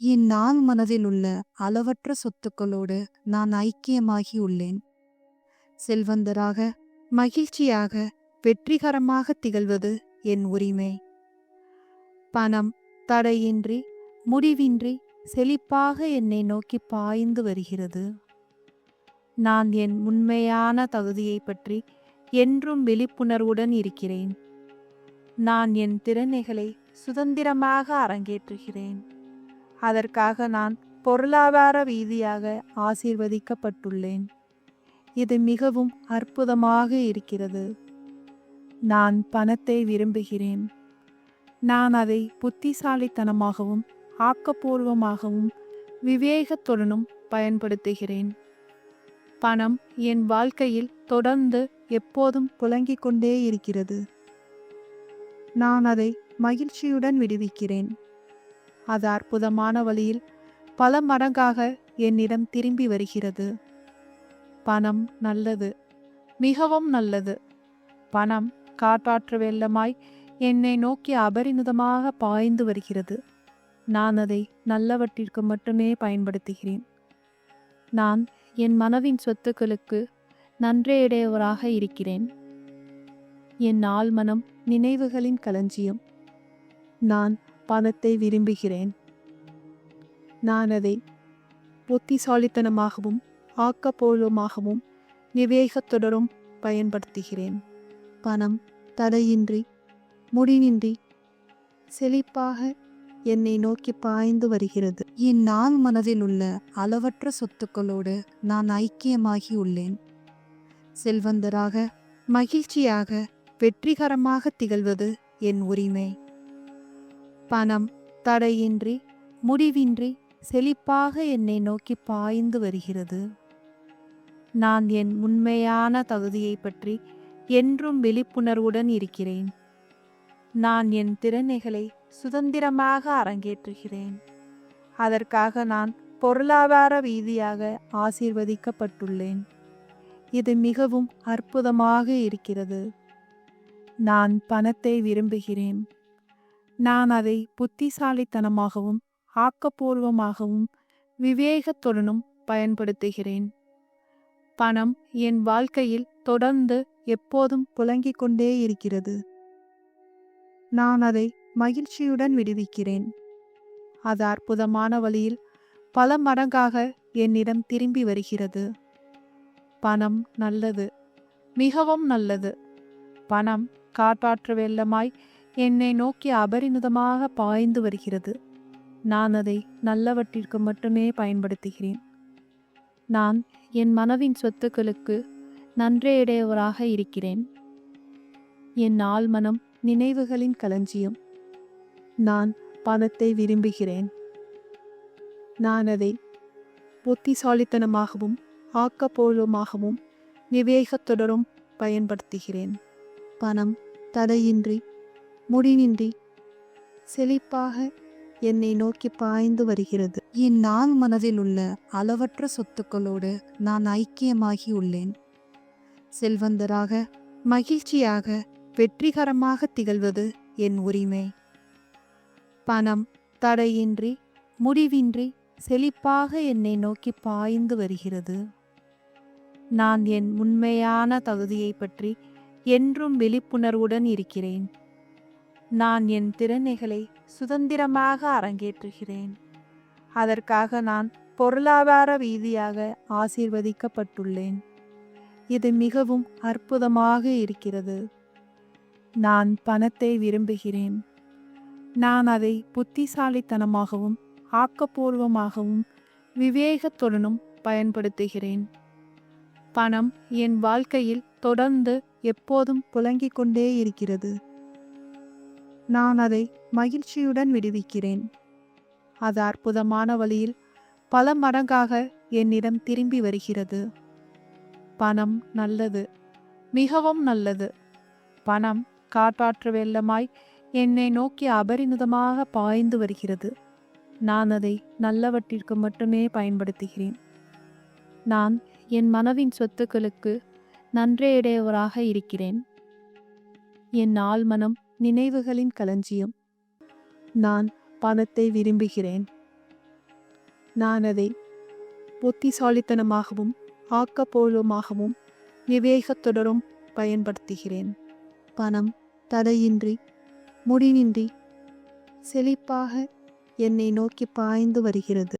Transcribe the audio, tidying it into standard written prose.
என் நாள் மனதில் உள்ள அளவற்ற சொத்துக்களோடு நான் ஐக்கியமாகி உள்ளேன். செல்வந்தராக, மகிழ்ச்சியாக, வெற்றிகரமாக திகழ்வது என் உரிமை. பணம் தடையின்றி, முடிவின்றி, செழிப்பாக என்னை நோக்கி பாய்ந்து வருகிறது. நான் என் உண்மையான தகுதியை பற்றி என்றும் விழிப்புணர்வுடன் இருக்கிறேன். நான் என் திறமைகளை சுதந்திரமாக அரங்கேற்றுகிறேன். அதற்காக நான் பொருளாதார ரீதியாக ஆசீர்வதிக்கப்பட்டுள்ளேன். இது மிகவும் அற்புதமாக இருக்கிறது. நான் பணத்தை விரும்புகிறேன். நான் அதை புத்திசாலித்தனமாகவும் ஆக்கப்பூர்வமாகவும் விவேகத்துடனும் பயன்படுத்துகிறேன். பணம் என் வாழ்க்கையில் தொடர்ந்து எப்போதும் புழங்கிக் கொண்டே இருக்கிறது. நான் அதை மகிழ்ச்சியுடன் விடுவிக்கிறேன். அது அற்புதமான வழியில் பல மடங்காக என்னிடம் திரும்பி வருகிறது. பணம் நல்லது, மிகவும் நல்லது. பணம் காற்றாற்று வெள்ளமாய் என்னை நோக்கி அபரிமிதமாக பாய்ந்து வருகிறது. நான் அதை நல்லவற்றிற்கு மட்டுமே பயன்படுத்துகிறேன். நான் என் மனதின் சொத்துக்களுக்கு நன்றியுடையவராக இருக்கிறேன். என் ஆழ்மனம் நினைவுகளின் களஞ்சியம். நான் பணத்தை விரும்புகிறேன். நான் அதை புத்திசாலித்தனமாகவும் ஆக்கப்பூர்வமாகவும் விவேகத்துடனும் பயன்படுத்துகிறேன். பணம் தடையின்றி, முடிவின்றி, செழிப்பாக என்னை நோக்கி பாய்ந்து வருகிறது. என் நாள் மனதில் உள்ள அளவற்ற சொத்துக்களோடு நான் ஐக்கியமாகி உள்ளேன். செல்வந்தராக, மகிழ்ச்சியாக, வெற்றிகரமாக திகழ்வது என் உரிமை. பணம் தடையின்றி, முடிவின்றி, செழிப்பாக என்னை நோக்கி பாய்ந்து வருகிறது. நான் என் உண்மையான தகுதியை பற்றி என்றும் விழிப்புணர்வுடன் இருக்கிறேன். நான் என் திறமைகளை சுதந்திரமாக அரங்கேற்றுகிறேன். அதற்காக நான் பொருளாதார ரீதியாக ஆசீர்வதிக்கப்பட்டுள்ளேன். இது மிகவும் அற்புதமாக இருக்கிறது. நான் பணத்தை விரும்புகிறேன். நான் அதை புத்திசாலித்தனமாகவும் ஆக்கப்பூர்வமாகவும் விவேகத்துடனும் பயன்படுத்துகிறேன். பணம் என் வாழ்க்கையில் தொடர்ந்து எப்போதும் புழங்கிக் கொண்டே இருக்கிறது. நான் அதை மகிழ்ச்சியுடன் விடுவிக்கிறேன். அது அற்புதமான வழியில் பல மடங்காக என்னிடம் திரும்பி வருகிறது. பணம் நல்லது, மிகவும் நல்லது. பணம் காற்றாற்று வெள்ளமாய் என்னை நோக்கி அபரிமிதமாக பாய்ந்து வருகிறது. நான் அதை நல்லவற்றிற்கு மட்டுமே பயன்படுத்துகிறேன். நான் என் மனதின் சொத்துக்களுக்கு நன்றியுடையவராக இருக்கிறேன். என் ஆழ்மனம் நினைவுகளின் களஞ்சியம். நான் பணத்தை விரும்புகிறேன். நான் அதை புத்திசாலித்தனமாகவும் ஆக்கப்பூர்வமாகவும் விவேகத்துடனும் பயன்படுத்துகிறேன். பணம் தடையின்றி, முடிவின்றி, செழிப்பாக என்னை நோக்கி பாய்ந்து வருகிறது. என் நாள் மனதில் உள்ள அளவற்ற சொத்துக்களோடு நான் ஐக்கியமாகி உள்ளேன். செல்வந்தராக, மகிழ்ச்சியாக, வெற்றிகரமாக திகழ்வது என் உரிமை. பணம் தடையின்றி, முடிவின்றி, செழிப்பாக என்னை நோக்கி பாய்ந்து வருகிறது. நான் என் உண்மையான தகுதியை பற்றி என்றும் விழிப்புணர்வுடன் இருக்கிறேன். நான் என் திறமைகளை சுதந்திரமாக அரங்கேற்றுகிறேன். அதற்காக நான் பொருளாதார ரீதியாக ஆசீர்வதிக்கப்பட்டுள்ளேன். இது மிகவும் அற்புதமாக இருக்கிறது. நான் பணத்தை விரும்புகிறேன். நான் அதை புத்திசாலித்தனமாகவும் ஆக்கப்பூர்வமாகவும் விவேகத்துடனும் பயன்படுத்துகிறேன். பணம் என் வாழ்க்கையில் தொடர்ந்து எப்போதும் புழங்கிக் கொண்டே இருக்கிறது. நான் அதை மகிழ்ச்சியுடன் விடுவிக்கிறேன். அது அற்புதமான வழியில் பல மடங்காக என்னிடம் திரும்பி வருகிறது. பணம் நல்லது, மிகவும் நல்லது. பணம் காற்றாற்று வெள்ளமாய் என்னை நோக்கி அபரிமிதமாக பாய்ந்து வருகிறது. நான் அதை நல்லவற்றிற்கு மட்டுமே பயன்படுத்துகிறேன். நான் என் மனதின் சொத்துக்களுக்கு நன்றியுடையவராக இருக்கிறேன். என் ஆழ்மனம் நினைவுகளின் களஞ்சியம். நான் பணத்தை விரும்புகிறேன். நான் அதை புத்திசாலித்தனமாகவும் ஆக்கப்பூர்வமாகவும் விவேகத்துடனும் பயன்படுத்துகிறேன். பணம் தடையின்றி முடிவின்றி செழிப்பாக என்னை நோக்கி பாய்ந்து வருகிறது.